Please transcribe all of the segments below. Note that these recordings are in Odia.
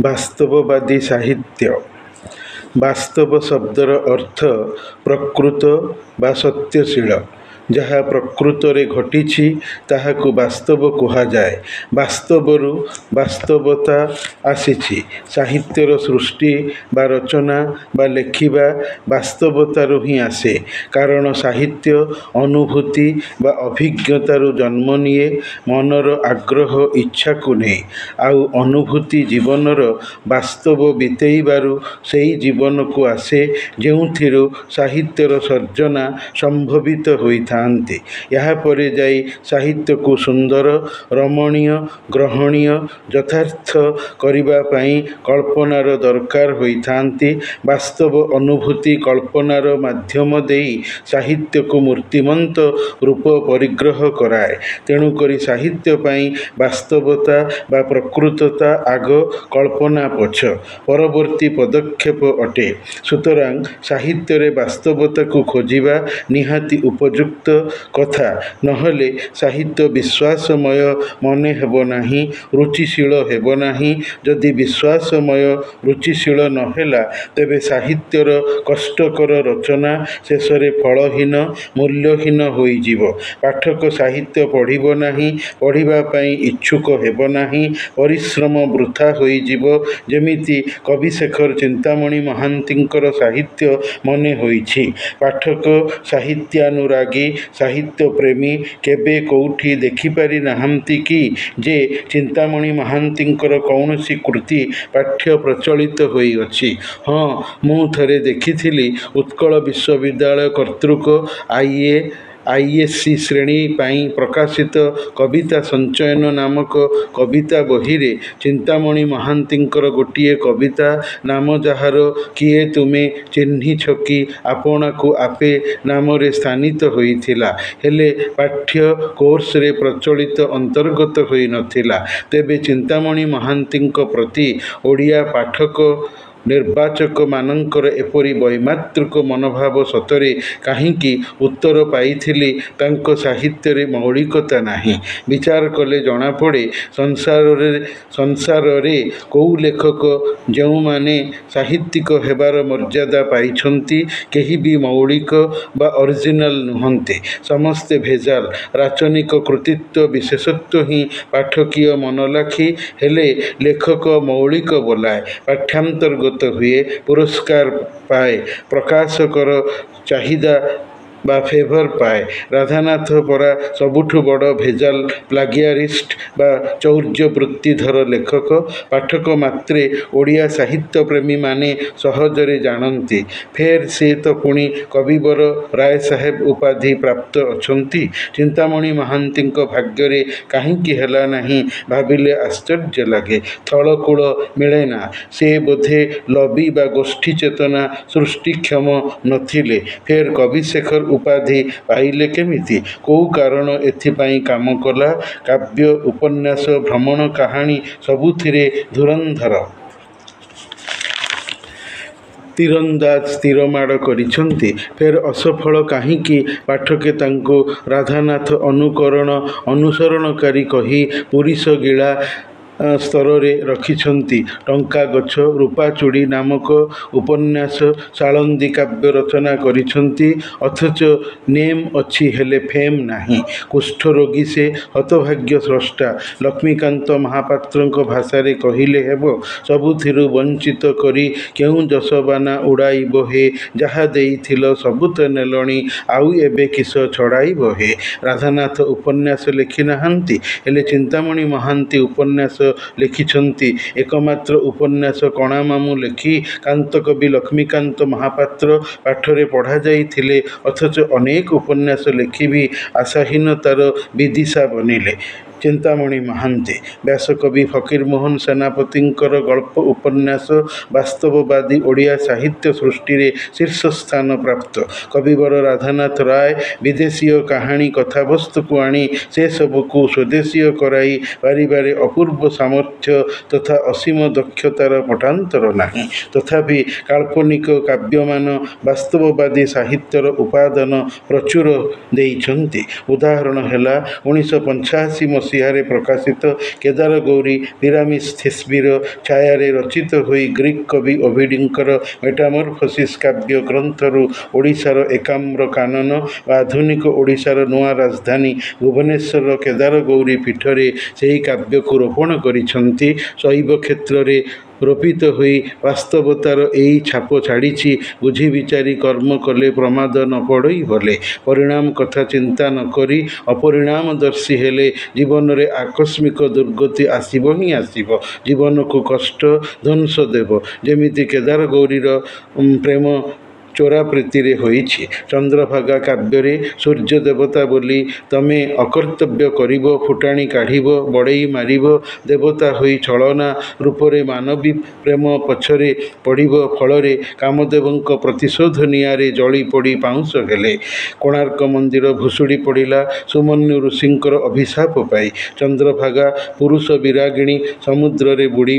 ବାସ୍ତବବାଦୀ ସାହିତ୍ୟ। ବାସ୍ତବ ଶବ୍ଦର ଅର୍ଥ ପ୍ରକୃତ ବା ସତ୍ୟଶୀଳ। ଯାହା ପ୍ରକୃତରେ ଘଟିଛି ତାହାକୁ ବାସ୍ତବ କୁହାଯାଏ। ବାସ୍ତବରୁ ବାସ୍ତବତା ଆସିଛି। ସାହିତ୍ୟର ସୃଷ୍ଟି ବା ରଚନା ବା ଲେଖିବା ବାସ୍ତବତାରୁ ହିଁ ଆସେ। କାରଣ ସାହିତ୍ୟ ଅନୁଭୂତି ବା ଅଭିଜ୍ଞତାରୁ ଜନ୍ମ ନିଏ, ମନର ଆଗ୍ରହ ଇଚ୍ଛାକୁ ନେଇ। ଆଉ ଅନୁଭୂତି ଜୀବନର ବାସ୍ତବ ବିତେଇବାରୁ ସେହି ଜୀବନକୁ ଆସେ, ଯେଉଁଥିରୁ ସାହିତ୍ୟର ସର୍ଜନା ସମ୍ଭବିତ ହୋଇଥାନ୍ତି। ଏହାପରେ ଯାଇ ସାହିତ୍ୟକୁ ସୁନ୍ଦର, ରମଣୀୟ, ଗ୍ରହଣୀୟ, ଯଥାର୍ଥ କରିବା ପାଇଁ କଳ୍ପନାର ଦରକାର ହୋଇଥାନ୍ତି। ବାସ୍ତବ ଅନୁଭୂତି କଳ୍ପନାର ମାଧ୍ୟମ ଦେଇ ସାହିତ୍ୟକୁ ମୂର୍ତ୍ତିମନ୍ତ ରୂପ ପରିଗ୍ରହ କରାଏ। ତେଣୁକରି ସାହିତ୍ୟ ପାଇଁ ବାସ୍ତବତା ବା ପ୍ରକୃତତା ଆଗ, କଳ୍ପନା ପଛ, ପରବର୍ତ୍ତୀ ପଦକ୍ଷେପ ଅଟେ। ସୁତରାଂ ସାହିତ୍ୟରେ ବାସ୍ତବତାକୁ ଖୋଜିବା ନିହାତି ଉପଯୁକ୍ତ କଥା। ନହେଲେ ସାହିତ୍ୟ ବିଶ୍ୱାସମୟ ମନେ ହେବ ନାହିଁ, ରୁଚିଶୀଳ ହେବ ନାହିଁ। ଯଦି ବିଶ୍ୱାସମୟ, ରୁଚିଶୀଳ ନ ହେଲା, ତେବେ ସାହିତ୍ୟର କଷ୍ଟକର ରଚନା ଶେଷରେ ଫଳହୀନ, ମୂଲ୍ୟହୀନ ହୋଇଯିବ। ପାଠକ ସାହିତ୍ୟ ପଢ଼ିବ ନାହିଁ, ପଢ଼ିବା ପାଇଁ ଇଚ୍ଛୁକ ହେବ ନାହିଁ, ପରିଶ୍ରମ ବୃଥା ହୋଇଯିବ। ଯେମିତି କବିଶେଖର ଚିନ୍ତାମଣି ମହାନ୍ତିଙ୍କର ସାହିତ୍ୟ ମନେ ହୋଇଛି। ପାଠକ ସାହିତ୍ୟାନୁରାଗୀ, ସାହିତ୍ୟପ୍ରେମୀ କେବେ କୋଉଠି ଦେଖିପାରି ନାହାନ୍ତି କି ଯେ ଚିନ୍ତାମଣି ମହାନ୍ତିଙ୍କର କୌଣସି କୃତି ପାଠ୍ୟ ପ୍ରଚଳିତ ହୋଇଅଛି? ହଁ, ମୁଁ ଥରେ ଦେଖିଥିଲି ଉତ୍କଳ ବିଶ୍ୱବିଦ୍ୟାଳୟ କର୍ତ୍ତୃକ ଆଇଏସ୍ସି ଶ୍ରେଣୀ ପାଇଁ ପ୍ରକାଶିତ କବିତା ସଞ୍ଚୟନ ନାମକ କବିତା ବହିରେ ଚିନ୍ତାମଣି ମହାନ୍ତିଙ୍କର ଗୋଟିଏ କବିତା ନାମ ଯାହାର କିଏ ତୁମେ ଚିହ୍ନିଛ କି ଆପଣାକୁ ଆପେ ନାମରେ ସ୍ଥାନିତ ହୋଇଥିଲା, ହେଲେ ପାଠ୍ୟ କୋର୍ସରେ ପ୍ରଚଳିତ ଅନ୍ତର୍ଗତ ହୋଇନଥିଲା। ତେବେ ଚିନ୍ତାମଣି ମହାନ୍ତିଙ୍କ ପ୍ରତି ଓଡ଼ିଆ ପାଠକ ନିର୍ବାଚକମାନଙ୍କର ଏପରି ବୈମାତୃକ ମନୋଭାବ ସତରେ କାହିଁକି? ଉତ୍ତର ପାଇଥିଲି, ତାଙ୍କ ସାହିତ୍ୟରେ ମୌଳିକତା ନାହିଁ। ବିଚାର କଲେ ଜଣାପଡ଼େ, ସଂସାରରେ କୋଉ ଲେଖକ ଯେଉଁମାନେ ସାହିତ୍ୟିକ ହେବାର ମର୍ଯ୍ୟାଦା ପାଇଛନ୍ତି, କେହି ବି ମୌଳିକ ବା ଅରିଜିନାଲ ନୁହନ୍ତି। ସମସ୍ତେ ଭେଜାଲ। ରାଚନିକ କୃତିତ୍ୱ ବିଶେଷତ୍ୱ ହିଁ ପାଠକୀୟ ମନଲାଖି। ହେଲେ ଲେଖକ ମୌଳିକ ବୋଲାଏ, ପାଠ୍ୟାନ୍ତର୍ଗତ ହୁଏ, ପୁରସ୍କାର ପାଏ, ପ୍ରକାଶକର ଚାହିଦା ବା ଫେଭର ପାଏ। ରାଧାନାଥ ପରା ସବୁଠୁ ବଡ଼ ଭେଜାଲ, ପ୍ଲାଗିଆରିଷ୍ଟ ବା ଚୌର୍ଯ୍ୟବୃତ୍ତିଧର ଲେଖକ। ପାଠକ ମାତ୍ରେ ଓଡ଼ିଆ ସାହିତ୍ୟପ୍ରେମୀମାନେ ସହଜରେ ଜାଣନ୍ତି। ଫେର ସେ ତ ପୁଣି କବିବର ରାୟସାହେବ ଉପାଧି ପ୍ରାପ୍ତ ଅଛନ୍ତି। ଚିନ୍ତାମଣି ମହାନ୍ତିଙ୍କ ଭାଗ୍ୟରେ କାହିଁକି ହେଲା ନାହିଁ ଭାବିଲେ ଆଶ୍ଚର୍ଯ୍ୟ ଲାଗେ। ଥଳକୂଳ ମିଳେନା। ସେ ବୋଧେ ଲବି ବା ଗୋଷ୍ଠୀ ଚେତନା ସୃଷ୍ଟିକ୍ଷମ ନଥିଲେ। ଫେର କବିଶେଖର ଉପାଧି ପାଇଲେ କେମିତି? କୋଉ କାରଣ ଏଥିପାଇଁ କାମ କଲା? କାବ୍ୟ, ଉପନ୍ୟାସ, ଭ୍ରମଣ କାହାଣୀ ସବୁଥିରେ ଧୁରନ୍ଧର। ତୀରନ୍ଦାଜ ତୀରମାଡ଼ କରିଛନ୍ତି। ଫେର ଅସଫଳ କାହିଁକି? ପାଠକେ ତାଙ୍କୁ ରାଧାନାଥ ଅନୁସରଣକାରୀ କହି ପୁରିସଗିଳା ସ୍ତରରେ ରଖିଛନ୍ତି। ଟଙ୍କାଗଛ, ରୂପାଚୁଡ଼ି ନାମକ ଉପନ୍ୟାସ, ସାଳନ୍ଦୀ କାବ୍ୟ ରଚନା କରିଛନ୍ତି। ଅଥଚ ନେମ୍ ଅଛି, ହେଲେ ଫେମ୍ ନାହିଁ। କୁଷ୍ଠରୋଗୀ ସେ, ହତଭାଗ୍ୟ ସ୍ରଷ୍ଟା। ଲକ୍ଷ୍ମୀକାନ୍ତ ମହାପାତ୍ରଙ୍କ ଭାଷାରେ କହିଲେ ହେବ, ସବୁଥିରୁ ବଞ୍ଚିତ କରି କେଉଁ ଯଶବାନା ଉଡ଼ାଇବ ହେ? ଯାହା ଦେଇଥିଲ ସବୁ ତ ନେଲଣି, ଆଉ ଏବେ କିସ ଛଡ଼ାଇବ ହେ? ରାଧାନାଥ ଉପନ୍ୟାସ ଲେଖି ନାହାନ୍ତି, ହେଲେ ଚିନ୍ତାମଣି ମହାନ୍ତି ଉପନ୍ୟାସ ଲେଖିଛନ୍ତି। ଏକମାତ୍ର ଉପନ୍ୟାସ କଣାମାମୁଁ ଲେଖି କାନ୍ତକବି ଲକ୍ଷ୍ମୀକାନ୍ତ ମହାପାତ୍ର ପାଠରେ ପଢ଼ାଯାଇଥିଲେ, ଅଥଚ ଅନେକ ଉପନ୍ୟାସ ଲେଖି ବି ଆଶାହୀନତାର ବିଦିଶା ବନିଲେ ଚିନ୍ତାମଣି ମହାନ୍ତି। ବ୍ୟାସକବି ଫକୀରମୋହନ ସେନାପତିଙ୍କର ଗଳ୍ପ ଉପନ୍ୟାସ ବାସ୍ତବବାଦୀ ଓଡ଼ିଆ ସାହିତ୍ୟ ସୃଷ୍ଟିରେ ଶୀର୍ଷସ୍ଥାନ ପ୍ରାପ୍ତ। କବିବର ରାଧାନାଥ ରାୟ ବିଦେଶୀୟ କାହାଣୀ କଥାବସ୍ତୁକୁ ଆଣି ସେସବୁକୁ ସ୍ୱଦେଶୀୟ କରାଇ ପାରିବାରେ ଅପୂର୍ବ ସାମର୍ଥ୍ୟ ତଥା ଅସୀମ ଦକ୍ଷତାର ପଟାନ୍ତର ନାହିଁ। ତଥାପି କାଳ୍ପନିକ କାବ୍ୟମାନ ବାସ୍ତବବାଦୀ ସାହିତ୍ୟର ଉପାଦାନ ପ୍ରଚୁର ଦେଇଛନ୍ତି। ଉଦାହରଣ ହେଲା 1985 ମସିହାରେ ପ୍ରକାଶିତ କେଦାରଗୌରୀ ପିରାମିସ୍ ଥେସ୍ବିର ଛାୟାରେ ରଚିତ ହୋଇ ଗ୍ରୀକ୍ କବି ଓଭିଡ୍ଙ୍କର ମେଟାମର୍ଫୋସିସ୍ କାବ୍ୟ ଗ୍ରନ୍ଥରୁ ଓଡ଼ିଶାର ଏକାମ୍ର କାନନ ବା ଆଧୁନିକ ଓଡ଼ିଶାର ନୂଆ ରାଜଧାନୀ ଭୁବନେଶ୍ୱରର କେଦାରଗୌରୀ ପୀଠରେ ସେହି କାବ୍ୟକୁ ରୋପଣ କରିଛନ୍ତି। ଶୈବ କ୍ଷେତ୍ରରେ ରୋପିତ ହୋଇ ବାସ୍ତବତାର ଏହି ଛାପ ଛାଡ଼ିଛି। ବୁଝି ବିଚାରି କର୍ମ କଲେ ପ୍ରମାଦ ନ ପଡ଼ଇ ଭଲେ। ପରିଣାମ କଥା ଚିନ୍ତା ନ କରି ଅପରିଣାମଦର୍ଶୀ ହେଲେ ଜୀବନରେ ଆକସ୍ମିକ ଦୁର୍ଗତି ଆସିବ ହିଁ ଆସିବ। ଜୀବନକୁ କଷ୍ଟ ଧ୍ୱଂସ ଦେବ। ଯେମିତି କେଦାରଗୌରୀର ପ୍ରେମ ଚୋରା ପ୍ରୀତିରେ ହୋଇଛି। ଚନ୍ଦ୍ରଭାଗା କାବ୍ୟରେ ସୂର୍ଯ୍ୟ ଦେବତା ବୋଲି ତମେ ଅକର୍ତ୍ତବ୍ୟ କରିବ, ଫୁଟାଣି କାଢ଼ିବ, ବଡ଼େଇ ମାରିବ। ଦେବତା ହୋଇ ଛଳନା ରୂପରେ ମାନବୀ ପ୍ରେମ ପଛରେ ପଡ଼ିବ। ଫଳରେ କାମଦେବଙ୍କ ପ୍ରତିଶୋଧ ନିଆଁରେ ଜଳି ପୋଡ଼ି ପାଉଁଶ ହେଲେ। କୋଣାର୍କ ମନ୍ଦିର ଭୁଷୁଡ଼ି ପଡ଼ିଲା ସୁମନ୍ୟୁ ଋଷିଙ୍କର ଅଭିଶାପ ପାଇ। ଚନ୍ଦ୍ରଭାଗା ପୁରୁଷ ବିରାଗିଣୀ ସମୁଦ୍ରରେ ବୁଡ଼ି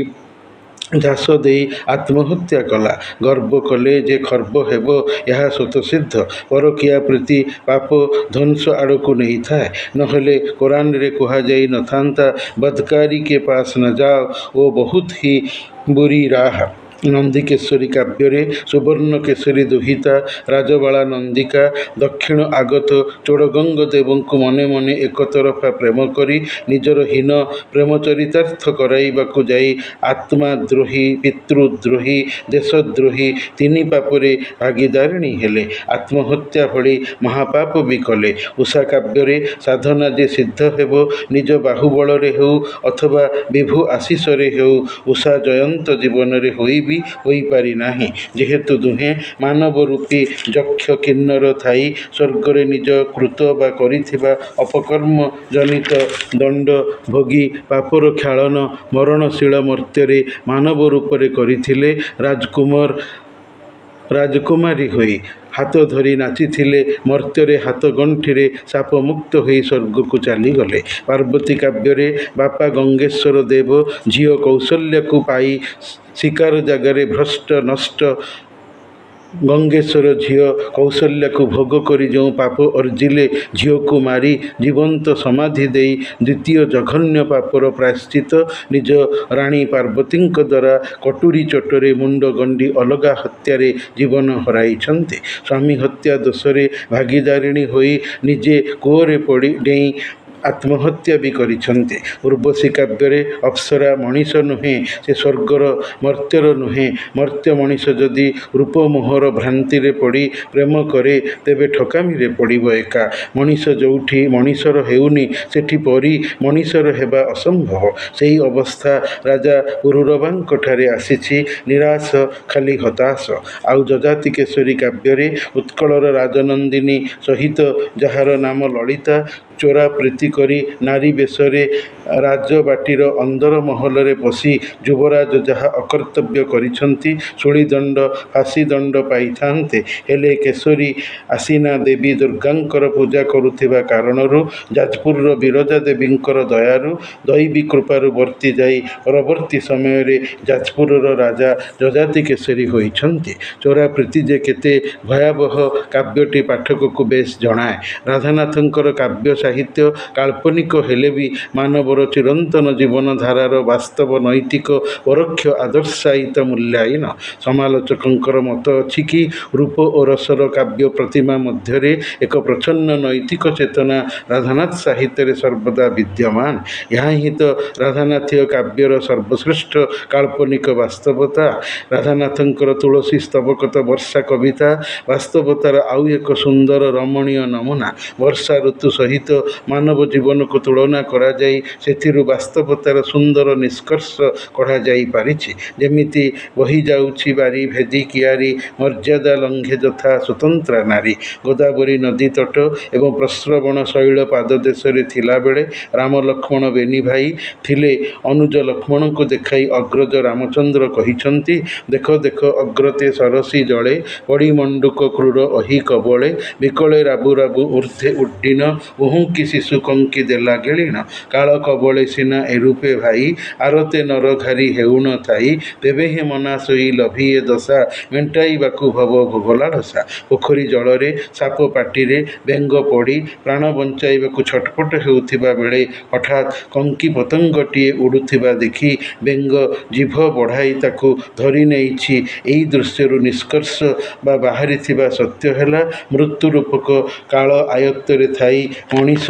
ଝାସ ଦେଇ ଆତ୍ମହତ୍ୟା କଲା। ଗର୍ବ କଲେ ଯେ ଖର୍ବ ହେବ ଏହା ସ୍ୱତଃସିଦ୍ଧ। ପରକୀୟା ପ୍ରୀତି ପାପ ଧ୍ୱଂସ ଆଡ଼କୁ ନେଇଥାଏ। ନହେଲେ କୋରାନରେ କୁହାଯାଇ ନଥାନ୍ତା ବଦକାରୀ କେ ପାସ୍ ନ ଯାଅ ଓ ବହୁତ ହି ବୁରୀ ରାହ। ନନ୍ଦିକେଶ୍ୱରୀ କାବ୍ୟରେ ସୁବର୍ଣ୍ଣକେଶରୀ ଦୁହିତା ରାଜବାଳା ନନ୍ଦିକା ଦକ୍ଷିଣ ଆଗତ ଚୋଡ଼ଗଙ୍ଗ ଦେବଙ୍କୁ ମନେ ମନେ ଏକତରଫା ପ୍ରେମ କରି ନିଜର ହୀନ ପ୍ରେମଚରିତାର୍ଥ କରାଇବାକୁ ଯାଇ ଆତ୍ମାଦ୍ରୋହୀ, ପିତୃଦ୍ରୋହୀ, ଦେଶଦ୍ରୋହୀ ତିନି ପାପରେ ଭାଗୀଦାରିଣୀ ହେଲେ। ଆତ୍ମହତ୍ୟା ଭଳି ମହାପାପ ବି କଲେ। ଉଷା କାବ୍ୟରେ ସାଧନା ଯେ ସିଦ୍ଧ ହେବ ନିଜ ବାହୁବଳରେ ହେଉ ଅଥବା ବିଭୁ ଆଶିଷରେ ହେଉ, ଉଷା ଜୟନ୍ତ ଜୀବନରେ ହୋଇ ବି ହୋଇପାରି ନାହିଁ। ଯେହେତୁ ଦୁହେଁ ମାନବ ରୂପୀ ଯକ୍ଷ କିନ୍ନର ଥାଇ ସ୍ୱର୍ଗରେ ନିଜ କୃତ ବା କରିଥିବା ଅପକର୍ମ ଜନିତ ଦଣ୍ଡ ଭୋଗୀ ପାପର କ୍ଷାଳନ ମରଣଶୀଳ ମର୍ତ୍ତ୍ୟରେ ମାନବ ରୂପରେ କରିଥିଲେ। ରାଜକୁମାରୀ ହୋଇ ହାତ ଧରି ନାଚିଥିଲେ। ମର୍ତ୍ତ୍ୟରେ ହାତ ଗଣ୍ଠିରେ ଶାପମୁକ୍ତ ହୋଇ ସ୍ୱର୍ଗକୁ ଚାଲିଗଲେ। ପାର୍ବତୀ କାବ୍ୟରେ ବାପା ଗଙ୍ଗେଶ୍ୱର ଦେବ ଝିଅ କୌଶଲ୍ୟାକୁ ପାଇ ଶିକାର ଜାଗାରେ ଭ୍ରଷ୍ଟ ନଷ୍ଟ ଗଙ୍ଗେଶ୍ୱର ଝିଅ କୌଶଲ୍ୟାକୁ ଭୋଗ କରି ଯେଉଁ ପାପ ଅର୍ଜିଲେ, ଝିଅକୁ ମାରି ଜୀବନ୍ତ ସମାଧି ଦେଇ ଦ୍ୱିତୀୟ ଜଘନ୍ୟ ପାପର ପ୍ରାୟଶ୍ଚିତ ନିଜ ରାଣୀ ପାର୍ବତୀଙ୍କ ଦ୍ୱାରା କଟୁରୀ ଚୋଟରେ ମୁଣ୍ଡ ଗଣ୍ଡି ଅଲଗା ହତ୍ୟାରେ ଜୀବନ ହରାଇଛନ୍ତି। ସ୍ୱାମୀ ହତ୍ୟା ଦୋଷରେ ଭାଗୀଦାରିଣୀ ହୋଇ ନିଜେ କୂଅରେ ପଡ଼ି ଡେଇଁ ଆତ୍ମହତ୍ୟା ବି କରିଛନ୍ତି। ଉର୍ବଶୀ କାବ୍ୟରେ ଅପ୍ସରା ମଣିଷ ନୁହେଁ, ସେ ସ୍ୱର୍ଗର ମର୍ତ୍ତ୍ୟର ନୁହେଁ। ମର୍ତ୍ତ୍ୟ ମଣିଷ ଯଦି ରୂପମୋହର ଭ୍ରାନ୍ତିରେ ପଡ଼ି ପ୍ରେମ କରେ, ତେବେ ଠକାମିରେ ପଡ଼ିବ ଏକା। ମଣିଷ ଯୋଉଠି ମଣିଷର ହେଉନି, ସେଠି ପରି ମଣିଷର ହେବା ଅସମ୍ଭବ। ସେହି ଅବସ୍ଥା ରାଜା ପୁରୁରବାଙ୍କଠାରେ ଆସିଛି। ନିରାଶ ଖାଲି ହତାଶ। ଆଉ ଯଯାତି କେଶରୀ କାବ୍ୟରେ ଉତ୍କଳର ରାଜନନ୍ଦିନୀ ସହିତ ଯାହାର ନାମ ଲଳିତା ଚୋରା ପ୍ରୀତି କରି ନାରୀ ବେଶରେ ରାଜବାଟୀର ଅନ୍ଦର ମହଲରେ ପଶି ଯୁବରାଜ ଯାହା ଅକର୍ତ୍ତବ୍ୟ କରିଛନ୍ତି, ଶୂଳିଦଣ୍ଡ ଫାଶୀଦଣ୍ଡ ପାଇଥାନ୍ତେ। ହେଲେ କେଶରୀ ଆସୀନା ଦେବୀ ଦୁର୍ଗାଙ୍କର ପୂଜା କରୁଥିବା କାରଣରୁ ଯାଜପୁରର ବିରଜା ଦେବୀଙ୍କର ଦୟାରୁ ଦୈବୀ କୃପାରୁ ବର୍ତ୍ତି ଯାଇ ପରବର୍ତ୍ତୀ ସମୟରେ ଯାଜପୁରର ରାଜା ଯଯାତି କେଶରୀ ହୋଇଛନ୍ତି। ଚୋରା ପ୍ରୀତି ଯେ କେତେ ଭୟାବହ କାବ୍ୟଟି ପାଠକକୁ ବେଶ୍ ଜଣାଏ। ରାଧାନାଥଙ୍କର କାବ୍ୟ ସାହିତ୍ୟ କାଳ୍ପନିକ ହେଲେ ବି ମାନବର ଚିରନ୍ତନ ଜୀବନଧାରାର ବାସ୍ତବ ନୈତିକ ପରୋକ୍ଷ ଆଦର୍ଶାୟିତ ମୂଲ୍ୟାୟନ। ସମାଲୋଚକଙ୍କର ମତ ଅଛି କି ରୂପ ଓ ରସର କାବ୍ୟ ପ୍ରତିମା ମଧ୍ୟରେ ଏକ ପ୍ରଚ୍ଛନ୍ନ ନୈତିକ ଚେତନା ରାଧାନାଥ ସାହିତ୍ୟରେ ସର୍ବଦା ବିଦ୍ୟମାନ। ଏହା ହିଁ ତ ରାଧାନାଥୀୟ କାବ୍ୟର ସର୍ବଶ୍ରେଷ୍ଠ କାଳ୍ପନିକ ବାସ୍ତବତା। ରାଧାନାଥଙ୍କର ତୁଳସୀ ସ୍ତବକତ ବର୍ଷା କବିତା ବାସ୍ତବତାର ଆଉ ଏକ ସୁନ୍ଦର ରମଣୀୟ ନମୁନା। ବର୍ଷା ଋତୁ ସହିତ ମାନବ ଜୀବନକୁ ତୁଳନା କରାଯାଇ ସେଥିରୁ ବାସ୍ତବତାର ସୁନ୍ଦର ନିଷ୍କର୍ଷ କଢ଼ାଯାଇ ପାରିଛି। ଯେମିତି ବହିଯାଉଛି ବାରି ଭେଦି କିଆରୀ, ମର୍ଯ୍ୟାଦା ଲଙ୍ଘେ ଯଥା ସ୍ୱତନ୍ତ୍ରା ନାରୀ। ଗୋଦାବରୀ ନଦୀ ତଟ ଏବଂ ପ୍ରସ୍ରବଣ ଶୈଳ ପାଦଦେଶରେ ଥିଲାବେଳେ ରାମ ଲକ୍ଷ୍ମଣ ବେନି ଭାଇ ଥିଲେ। ଅନୁଜ ଲକ୍ଷ୍ମଣଙ୍କୁ ଦେଖାଇ ଅଗ୍ରଜ ରାମଚନ୍ଦ୍ର କହିଛନ୍ତି, ଦେଖ ଦେଖ ଅଗ୍ରତେ ସରସୀ ଜଳେ, ପଡ଼ି ମଣ୍ଡୁକ କ୍ରୂର ଅହି କବଳେ, ବିକଳେ ରାବୁ ରାବୁ ଊର୍ଦ୍ଧ୍ୱେ ଉଡ୍ଡୀନ, ଉହୁଙ୍କି ଶିଶୁ କଙ୍କି ଦେଲା ଗିଳିଣ। କାଳ କବଳେ ସିନା ଏ ରୂପେ ଭାଇ, ଆରତେ ନର ଘାରି ହେଉଣ ଥାଇ। ତେବେ ହିଁ ମନା ଶୋଇ ଲଭିଏ ଦଶା, ମେଣ୍ଟାଇବାକୁ ଭବ ଭୋଗ ଲାଳସା। ପୋଖରୀ ଜଳରେ ସାପ ପାଟିରେ ବେଙ୍ଗ ପଡ଼ି ପ୍ରାଣ ବଞ୍ଚାଇବାକୁ ଛଟପଟ ହେଉଥିବା ବେଳେ ହଠାତ୍ କଙ୍କି ପତଙ୍ଗଟିଏ ଉଡ଼ୁଥିବା ଦେଖି ବେଙ୍ଗ ଜିଭ ବଢ଼ାଇ ତାକୁ ଧରି ନେଇଛି। ଏହି ଦୃଶ୍ୟରୁ ନିଷ୍କର୍ଷ ବା ବାହାରିଥିବା ସତ୍ୟ ହେଲା, ମୃତ୍ୟୁ ରୂପକ କାଳ ଆୟତ୍ତରେ ଥାଇ ମଣିଷ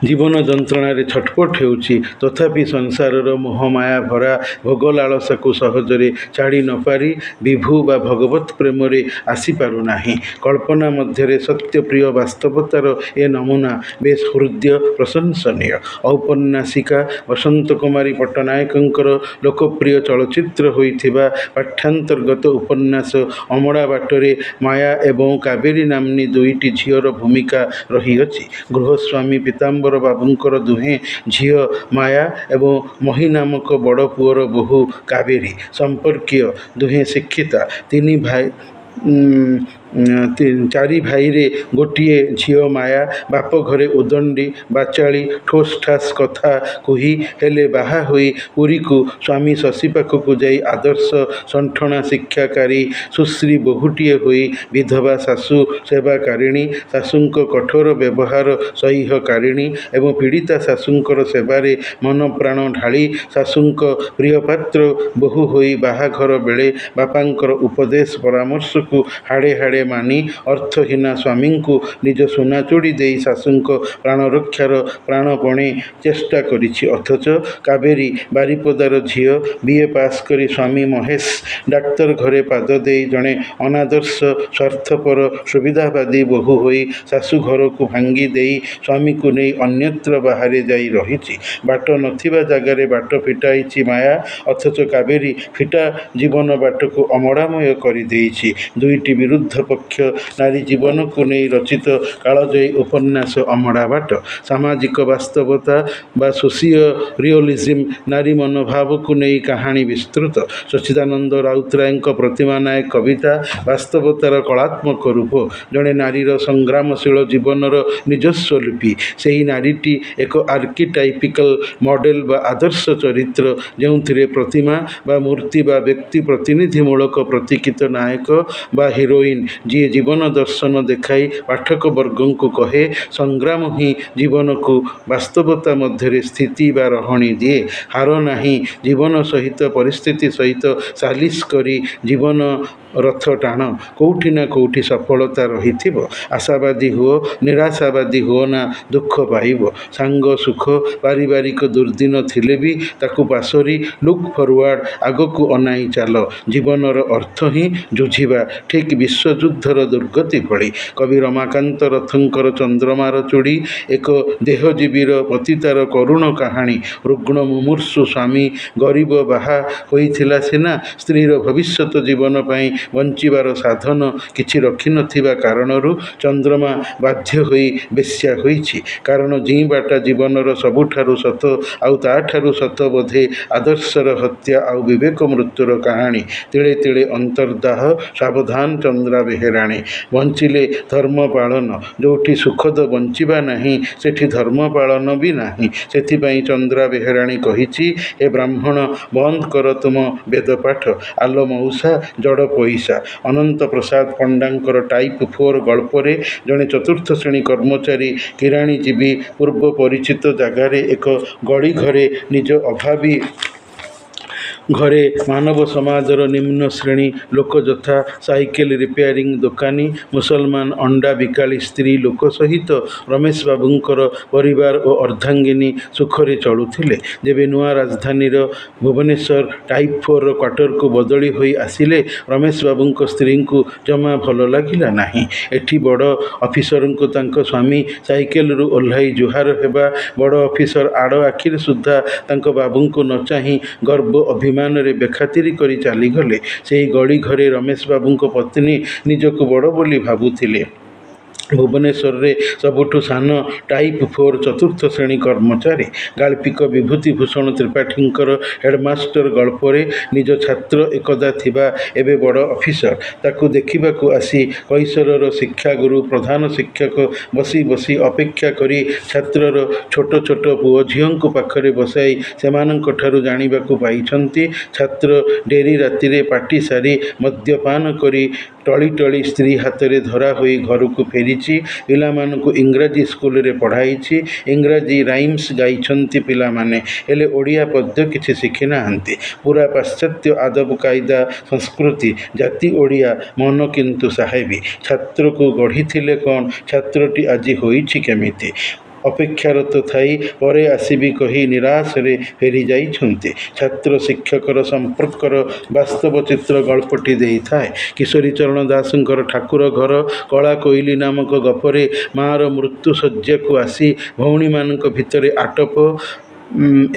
ଜୀବନ ଯନ୍ତ୍ରଣାରେ ଛଟପଟ ହେଉଛି। ତଥାପି ସଂସାରର ମୋହମାୟା ଭରା ଭୋଗ ଲାଳସାକୁ ସହଜରେ ଛାଡ଼ି ନ ପାରି ବିଭୁ ବା ଭଗବତ୍ ପ୍ରେମରେ ଆସିପାରୁନାହିଁ। କଳ୍ପନା ମଧ୍ୟରେ ସତ୍ୟପ୍ରିୟ ବାସ୍ତବତାର ଏ ନମୁନା ବେଶ୍ ହୃଦ୍ୟ, ପ୍ରଶଂସନୀୟ। ଔପନ୍ୟାସିକା ବସନ୍ତ କୁମାରୀ ପଟ୍ଟନାୟକଙ୍କର ଲୋକପ୍ରିୟ ଚଳଚ୍ଚିତ୍ର ହୋଇଥିବା ପାଠ୍ୟାନ୍ତର୍ଗତ ଉପନ୍ୟାସ ଅମଡ଼ା ବାଟରେ ମାୟା ଏବଂ କାବେରୀ ନାମ୍ନୀ ଦୁଇଟି ଝିଅର ଭୂମିକା ରହିଅଛି। ଗୃହସ୍ୱାମୀ ପୀତାମ୍ବର ବାବୁଙ୍କର ଦୁହେଁ ଝିଅ ମାୟା ଏବଂ ମହୀ ନାମକ ବଡ଼ ପୁଅର ବୋହୂ କାବେରୀ ସମ୍ପର୍କୀୟ। ଦୁହେଁ ଶିକ୍ଷିତା। ଚାରି ଭାଇରେ ଗୋଟିଏ ଝିଅ ମାୟା। ବାପ ଘରେ ଉଦଣ୍ଡି ବାଚାଳି, ଠୋସ୍ ଠାସ୍ କଥା କୁହି ହେଲେ ବାହା ହୋଇ ପୁରୀକୁ ସ୍ୱାମୀ ଶଶୀ ପାଖକୁ ଯାଇ ଆଦର୍ଶ ସଣ୍ଠଣା ଶିକ୍ଷାକାରୀ ସୁଶ୍ରୀ ବୋହୂଟିଏ ହୋଇ ବିଧବା ଶାଶୁ ସେବାକାରିଣୀ, ଶାଶୁଙ୍କ କଠୋର ବ୍ୟବହାର ସହ୍ୟକାରିଣୀ ଏବଂ ପୀଡ଼ିତା ଶାଶୁଙ୍କର ସେବାରେ ମନପ୍ରାଣ ଢାଳି ଶାଶୁଙ୍କ ପ୍ରିୟପାତ୍ର ବୋହୂ ହୋଇ ବାହାଘର ବେଳେ ବାପାଙ୍କର ଉପଦେଶ ପରାମର୍ଶକୁ ହାଡ଼େ ହାଡ଼େ ମାନି ଅର୍ଥହୀନା ସ୍ୱାମୀଙ୍କୁ ନିଜ ସୁନା ଚୂଡ଼ି ଦେଇ ଶାଶୁଙ୍କ ପ୍ରାଣରକ୍ଷାର ପ୍ରାଣପଣେ ଚେଷ୍ଟା କରିଛି। ଅଥଚ କାବେରୀ ବାରିପଦାର ଝିଅ, ବିଏ ପାସ୍ କରି ସ୍ୱାମୀ ମହେଶ ଡାକ୍ତର ଘରେ ପାଦ ଦେଇ ଜଣେ ଅନାଦର୍ଶ ସ୍ୱାର୍ଥପର ସୁବିଧାବାଦୀ ବୋହୂ ହୋଇ ଶାଶୁ ଘରକୁ ଭାଙ୍ଗି ଦେଇ ସ୍ୱାମୀକୁ ନେଇ ଅନ୍ୟତ୍ର ବାହାରେ ଯାଇ ରହିଛି। ବାଟ ନଥିବା ଜାଗାରେ ବାଟ ଫିଟାଇଛି ମାୟା, ଅଥଚ କାବେରୀ ଫିଟା ଜୀବନ ବାଟକୁ ଅମଡ଼ାମୟ କରିଦେଇଛି। ଦୁଇଟି ବିରୁଦ୍ଧ ପକ୍ଷ ନାରୀ ଜୀବନକୁ ନେଇ ରଚିତ କାଳଜୟୀ ଉପନ୍ୟାସ ଅମଡ଼ା ବାଟ। ସାମାଜିକ ବାସ୍ତବତା ବା ସୋସିଓ ରିଅଲିଜିମ୍, ନାରୀ ମନୋଭାବକୁ ନେଇ କାହାଣୀ ବିସ୍ତୃତ। ସଚ୍ଚିଦାନନ୍ଦ ରାଉତରାୟଙ୍କ ପ୍ରତିମା ନାୟକ କବିତା ବାସ୍ତବତାର କଳାତ୍ମକ ରୂପ। ଜଣେ ନାରୀର ସଂଗ୍ରାମଶୀଳ ଜୀବନର ନିଜସ୍ୱ ଲିପି। ସେହି ନାରୀଟି ଏକ ଆର୍କିଟାଇପିକାଲ ମଡେଲ ବା ଆଦର୍ଶ ଚରିତ୍ର, ଯେଉଁଥିରେ ପ୍ରତିମା ବା ମୂର୍ତ୍ତି ବା ବ୍ୟକ୍ତି ପ୍ରତିନିଧିମୂଳକ ପ୍ରତୀକିତ ନାୟକ ବା ହିରୋଇନ୍, ଯିଏ ଜୀବନ ଦର୍ଶନ ଦେଖାଇ ପାଠକବର୍ଗଙ୍କୁ କହେ, ସଂଗ୍ରାମ ହିଁ ଜୀବନକୁ ବାସ୍ତବତା ମଧ୍ୟରେ ସ୍ଥିତି ବା ରହଣି ଦିଏ। ହାର ନାହିଁ ଜୀବନ ସହିତ, ପରିସ୍ଥିତି ସହିତ ସାଲିସ କରି ଜୀବନ ରଥ ଟାଣ। କୋଉଠି ନା କୋଉଠି ସଫଳତା ରହିଥିବ। ଆଶାବାଦୀ ହୁଅ, ନିରାଶାବାଦୀ ହୁଅ ନା, ଦୁଃଖ ପାଇବ। ସାଙ୍ଗ ସୁଖ, ପାରିବାରିକ ଦୁର୍ଦ୍ଦିନ ଥିଲେ ବି ତାକୁ ପାଶୋରି ଲୁକ୍ ଫରୱାର୍ଡ, ଆଗକୁ ଅନାଇ ଚାଲ। ଜୀବନର ଅର୍ଥ ହିଁ ଯୁଝିବା, ଠିକ୍ ବିଶ୍ୱଯୁଦ୍ଧର ଦୁର୍ଗତି ଭଳି। କବି ରମାକାନ୍ତ ରଥଙ୍କର ଚନ୍ଦ୍ରମାର ଚୂଡ଼ି ଏକ ଦେହଜୀବୀର ପତିତାର କରୁଣ କାହାଣୀ। ରୁଗ୍ଣ ମୁମୂର୍ଷୁ ସ୍ୱାମୀ ଗରିବ ବାହା ହୋଇଥିଲା ସିନା, ସ୍ତ୍ରୀର ଭବିଷ୍ୟତ ଜୀବନ ପାଇଁ ବଞ୍ଚିବାର ସାଧନ କିଛି ରଖିନଥିବା କାରଣରୁ ଚନ୍ଦ୍ରମା ବାଧ୍ୟ ହୋଇ ବେଶ୍ୟା ହୋଇଛି। କାରଣ ଜୀଇଁବାଟା ଜୀବନର ସବୁଠାରୁ ସତ, ଆଉ ତା'ଠାରୁ ସତ ବୋଧେ ଆଦର୍ଶର ହତ୍ୟା ଆଉ ବିବେକ ମୃତ୍ୟୁର କାହାଣୀ। ତିଳେ ତିଳେ ଅନ୍ତର୍ଦାହ, ସାବଧାନ ଚନ୍ଦ୍ରା ବେହେରାଣୀ। ବଞ୍ଚିଲେ ଧର୍ମ ପାଳନ, ଯୋଉଠି ସୁଖଦ ବଞ୍ଚିବା ନାହିଁ ସେଠି ଧର୍ମ ପାଳନ ବି ନାହିଁ। ସେଥିପାଇଁ ଚନ୍ଦ୍ରା ବେହେରାଣୀ କହିଛି, ହେ ବ୍ରାହ୍ମଣ, ବନ୍ଦ କର ତୁମ ବେଦପାଠ, ଆଲ ମଉସା ଜଡ଼ ପଇସା। ଅନନ୍ତ ପ୍ରସାଦ ପଣ୍ଡାଙ୍କର ଟାଇପ୍ 4 ଗଳ୍ପରେ ଜଣେ ଚତୁର୍ଥ ଶ୍ରେଣୀ କର୍ମଚାରୀ କିରାଣୀଜୀବୀ ପୂର୍ବ ପରିଚିତ ଜାଗାରେ ଏକ ଗଳି ଘରେ ନିଜ ଅଭାବୀ ଘରେ ମାନବ ସମାଜର ନିମ୍ନ ଶ୍ରେଣୀ ଲୋକ ଯଥା ସାଇକେଲ ରିପେୟାରିଂ ଦୋକାନୀ, ମୁସଲମାନ ଅଣ୍ଡା ବିକାଳି ସ୍ତ୍ରୀ ଲୋକ ସହିତ ରମେଶ ବାବୁଙ୍କର ପରିବାର ଓ ଅର୍ଦ୍ଧାଙ୍ଗିନୀ ସୁଖରେ ଚଳୁଥିଲେ। ଯେବେ ନୂଆ ରାଜଧାନୀର ଭୁବନେଶ୍ୱର ଟାଇପ୍ 4ର କ୍ୱାର୍ଟରକୁ ବଦଳି ହୋଇ ଆସିଲେ, ରମେଶ ବାବୁଙ୍କ ସ୍ତ୍ରୀଙ୍କୁ ଜମା ଭଲ ଲାଗିଲା ନାହିଁ। ଏଠି ବଡ଼ ଅଫିସରଙ୍କୁ ତାଙ୍କ ସ୍ୱାମୀ ସାଇକେଲରୁ ଓହ୍ଲାଇ ଜୁହାର ହେବା, ବଡ଼ ଅଫିସର ଆଡ଼ ଆଖିରେ ସୁଦ୍ଧା ତାଙ୍କ ବାବୁଙ୍କୁ ନ ଚାହିଁ ଗର୍ବ ଅଭିମାନରେ ବେଖାତିର କରି ଚାଲିଗଲେ। ସେହି ଗଳି ଘରେ ରମେଶ ବାବୁଙ୍କ ପତ୍ନୀ ନିଜକୁ ବଡ଼ ବୋଲି ଭାବୁଥିଲେ। ଭୁବନେଶ୍ୱରରେ ସବୁଠୁ ସାନ ଟାଇପ୍ 4 ଚତୁର୍ଥ ଶ୍ରେଣୀ କର୍ମଚାରୀ। ଗାଳ୍ପିକ ବିଭୂତିଭୂଷଣ ତ୍ରିପାଠୀଙ୍କର ହେଡ଼ମାଷ୍ଟର ଗଳ୍ପରେ ନିଜ ଛାତ୍ର ଏକଦା ଥିବା ଏବେ ବଡ଼ ଅଫିସର। ତାକୁ ଦେଖିବାକୁ ଆସି କୈଶୋରର ଶିକ୍ଷାଗୁରୁ ପ୍ରଧାନ ଶିକ୍ଷକ ବସି ବସି ଅପେକ୍ଷା କରି ଛାତ୍ରର ଛୋଟ ଛୋଟ ପୁଅ ଝିଅଙ୍କୁ ପାଖରେ ବସାଇ ସେମାନଙ୍କଠାରୁ ଜାଣିବାକୁ ପାଇଛନ୍ତି ଛାତ୍ର ଡେରି ରାତିରେ ପାଟି ସାରି ମଦ୍ୟପାନ କରି ଟଳି ଟଳି ସ୍ତ୍ରୀ ହାତରେ ଧରା ହୋଇ ଘରକୁ ଫେରିଛି। ପିଲାମାନଙ୍କୁ ଇଂରାଜୀ ସ୍କୁଲରେ ପଢ଼ାଇଛି। ଇଂରାଜୀ ରାଇମ୍ସ ଗାଇଛନ୍ତି ପିଲାମାନେ, ହେଲେ ଓଡ଼ିଆ ପଦ୍ୟ କିଛି ଶିଖିନାହାନ୍ତି। ପୁରା ପାଶ୍ଚାତ୍ୟ ଆଦବ କାଇଦା ସଂସ୍କୃତି। ଜାତି ଓଡ଼ିଆ, ମନ କିନ୍ତୁ ସାହେବୀ। ଛାତ୍ରକୁ ଗଢ଼ିଥିଲେ କ'ଣ? ଛାତ୍ରଟି ଆଜି ହୋଇଛି କେମିତି? ଅପେକ୍ଷାରତ ଥାଇ ପରେ ଆସିବି କହି ନିରାଶରେ ଫେରିଯାଇଛନ୍ତି। ଛାତ୍ର ଶିକ୍ଷକର ସମ୍ପର୍କର ବାସ୍ତବ ଚିତ୍ର ଗଳ୍ପଟି ଦେଇଥାଏ। କିଶୋରୀଚରଣ ଦାସଙ୍କର ଠାକୁର ଘର କଳା କୋଇଲି ନାମକ ଗପରେ ମାଆର ମୃତ୍ୟୁ ଶଯ୍ୟାକୁ ଆସି ଭଉଣୀମାନଙ୍କ ଭିତରେ ଆଟପ,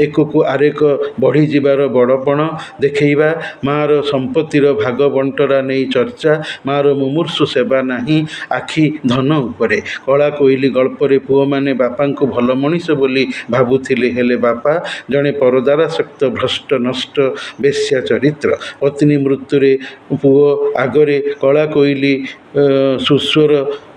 ଏକକୁ ଆରେକ ବଢ଼ିଯିବାର ବଡ଼ପଣ ଦେଖାଇବା, ମାଆର ସମ୍ପତ୍ତିର ଭାଗ ବଣ୍ଟରା ନେଇ ଚର୍ଚ୍ଚା, ମାଆର ମୁମୂର୍ଷୁ ସେବା ନାହିଁ ଆଖି ଧନ ଉପରେ। କଳା କୋଇଲି ଗଳ୍ପରେ ପୁଅମାନେ ବାପାଙ୍କୁ ଭଲ ମଣିଷ ବୋଲି ଭାବୁଥିଲେ, ହେଲେ ବାପା ଜଣେ ପରଦାରାସକ୍ତ ଭ୍ରଷ୍ଟ ନଷ୍ଟ ବେଶ୍ୟା ଚରିତ୍ର। ପତ୍ନୀ ମୃତ୍ୟୁରେ ପୁଅ ଆଗରେ କଳା କୋଇଲି ସୁସ୍ୱର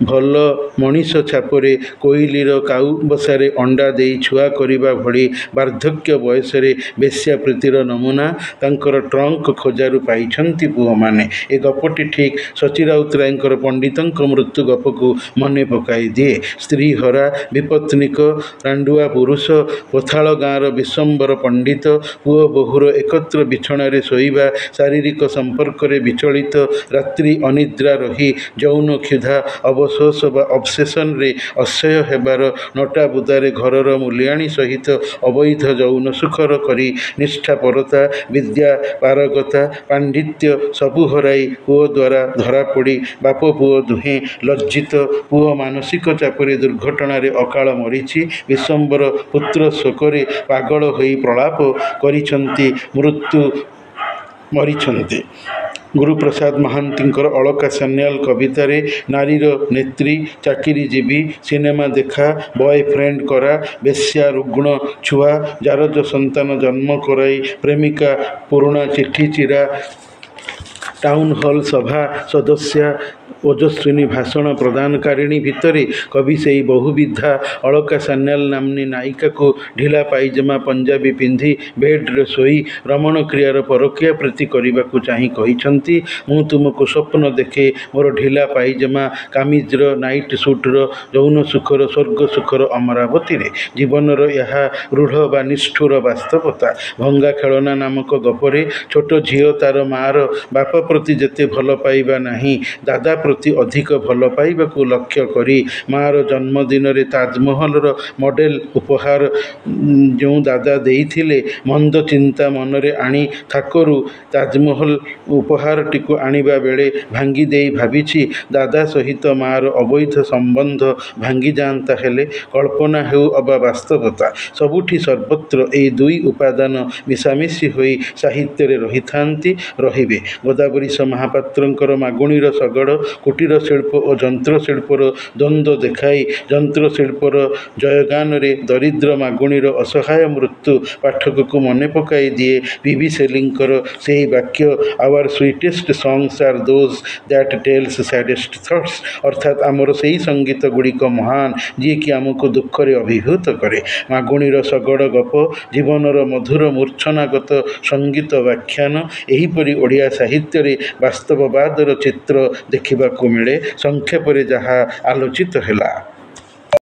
ଭଲ ମଣିଷ ଛାପରେ କୋଇଲିର କାଉବସାରେ ଅଣ୍ଡା ଦେଇ ଛୁଆ କରିବା ଭଳି ବାର୍ଦ୍ଧକ୍ୟ ବୟସରେ ବେଶ୍ୟାପ୍ରୀତିର ନମୁନା ତାଙ୍କର ଟ୍ରଙ୍କ ଖୋଜାରୁ ପାଇଛନ୍ତି ପୁଅମାନେ। ଏ ଗପଟି ଠିକ୍ ଶଚୀ ରାଉତରାୟଙ୍କର ପଣ୍ଡିତଙ୍କ ମୃତ୍ୟୁ ଗପକୁ ମନେ ପକାଇ ଦିଏ। ସ୍ତ୍ରୀହରା ବିପତ୍ନିକ ରାଣ୍ଡୁଆ ପୁରୁଷ, ପୋଥାଳ ଗାଁର ବିଶ୍ୱମ୍ବର ପଣ୍ଡିତ, ପୁଅ ବୋହୂର ଏକତ୍ର ବିଛଣାରେ ଶୋଇବା, ଶାରୀରିକ ସମ୍ପର୍କରେ ବିଚଳିତ, ରାତ୍ରି ଅନିଦ୍ରା ରହି ଯୌନ କ୍ଷୁଧା ଅବଶୋଷ ବା ଅବସେସନରେ ଅସହ୍ୟ ହେବାର, ନଟାବୁଦାରେ ଘରର ମୂଲିଆଣୀ ସହିତ ଅବୈଧ ଯୌନ ସୁଖର କରି ନିଷ୍ଠାପରତା, ବିଦ୍ୟା ପାରଗତା, ପାଣ୍ଡିତ୍ୟ ସବୁ ହରାଇ ପୁଅ ଦ୍ୱାରା ଧରାପଡ଼ି ବାପ ପୁଅ ଦୁହେଁ ଲଜ୍ଜିତ। ପୁଅ ମାନସିକ ଚାପରେ ଦୁର୍ଘଟଣାରେ ଅକାଳ ମରିଛି। ବିଶ୍ୱମ୍ବର ପୁତ୍ର ଶୋକରେ ପାଗଳ ହୋଇ ପ୍ରଳାପ କରିଛନ୍ତି, ମୃତ୍ୟୁ ମରିଛନ୍ତି। ଗୁରୁପ୍ରସାଦ ମହାନ୍ତିଙ୍କର ଅଳକା ସାନ୍ୟାଲ କବିତାରେ ନାରୀର ନେତ୍ରୀ, ଚାକିରିଜୀବୀ, ସିନେମା ଦେଖା, ବୟଫ୍ରେଣ୍ଡ କରା, ବେଶ୍ୟା, ରୁଗ୍ଣ ଛୁଆ, ଜାରଜ ସନ୍ତାନ ଜନ୍ମ କରାଇ ପ୍ରେମିକା, ପୁରୁଣା ଚିଠି ଚିରା, ଟାଉନହଲ୍ ସଭା ସଦସ୍ୟା, ଓଜସ୍ୱିନୀ ଭାଷଣ ପ୍ରଦାନକାରିଣୀ ଭିତରେ କବି ସେହି ବହୁବିଧା ଅଳକା ସାନ୍ୟାଲ ନାମ୍ନୀ ନାୟିକାକୁ ଢିଲା ପାଇଜାମା ପଞ୍ଜାବୀ ପିନ୍ଧି ବେଡ୍ରେ ଶୋଇ ରମଣକ୍ରିୟାର ପରକୀୟା ପ୍ରୀତି କରିବାକୁ ଚାହିଁ କହିଛନ୍ତି, ମୁଁ ତୁମକୁ ସ୍ୱପ୍ନ ଦେଖେ ମୋର ଢିଲା ପାଇଜାମା କାମିଜର, ନାଇଟ୍ ସୁଟ୍ର, ଯୌନ ସୁଖର, ସ୍ୱର୍ଗ ସୁଖର ଅମରାବତୀରେ। ଜୀବନର ଏହା ରୂଢ଼ ବା ନିଷ୍ଠୁର ବାସ୍ତବତା। ଭଙ୍ଗା ଖେଳନା ନାମକ ଗପରେ ଛୋଟ ଝିଅ ତାର ମାଆର ବାପ ପ୍ରତି ଯେତେ ଭଲ ପାଇବା ନାହିଁ, ଦାଦା ପ୍ରତି ଅଧିକ ଭଲ ପାଇବାକୁ ଲକ୍ଷ୍ୟ କରି ମାଆର ଜନ୍ମଦିନରେ ତାଜମହଲର ମଡେଲ ଉପହାର ଯେଉଁ ଦାଦା ଦେଇଥିଲେ, ମନ୍ଦ ଚିନ୍ତା ମନରେ ଆଣି ଥାକରୁ ତାଜମହଲ ଉପହାରଟିକୁ ଆଣିବା ବେଳେ ଭାଙ୍ଗି ଦେଇ ଭାବିଛି, ଦାଦା ସହିତ ମାଆର ଅବୈଧ ସମ୍ବନ୍ଧ ଭାଙ୍ଗିଯାଆନ୍ତା, ହେଲେ କଳ୍ପନା ହେଉ ଅବା ବାସ୍ତବତା, ସବୁଠି ସର୍ବତ୍ର ଏହି ଦୁଇ ଉପାଦାନ ମିଶାମିଶି ହୋଇ ସାହିତ୍ୟରେ ରହିଥାନ୍ତି, ରହିବେ। ଗୋଦାବରୀଶ ମହାପାତ୍ରଙ୍କର ମାଗୁଣିର ଶଗଡ଼ କୁଟୀର ଶିଳ୍ପ ଓ ଯନ୍ତ୍ରଶିଳ୍ପର ଦ୍ୱନ୍ଦ୍ୱ ଦେଖାଇ ଯନ୍ତ୍ରଶିଳ୍ପର ଜୟଗାନରେ ଦରିଦ୍ର ମାଗୁଣିର ଅସହାୟ ମୃତ୍ୟୁ ପାଠକକୁ ମନେ ପକାଇ ଦିଏ ପିବି ଶେଲିଙ୍କର ସେହି ବାକ୍ୟ, our sweetest songs are those that tells saddest thoughts, ଅର୍ଥାତ୍ ଆମର ସେହି ସଙ୍ଗୀତ ଗୁଡ଼ିକ ମହାନ ଯିଏକି ଆମକୁ ଦୁଃଖରେ ଅଭିଭୂତ କରେ। ମାଗୁଣିର ଶଗଡ଼ ଗପ ଜୀବନର ମଧୁର ମୂର୍ଚ୍ଛନାଗତ ସଙ୍ଗୀତ ବ୍ୟାଖ୍ୟାନ। ଏହିପରି ଓଡ଼ିଆ ସାହିତ୍ୟରେ ବାସ୍ତବବାଦର ଚିତ୍ର ଦେଖିବାକୁ ମିଳେ। ସଂକ୍ଷେପରେ ଯାହା ଆଲୋଚିତ ହେଲା।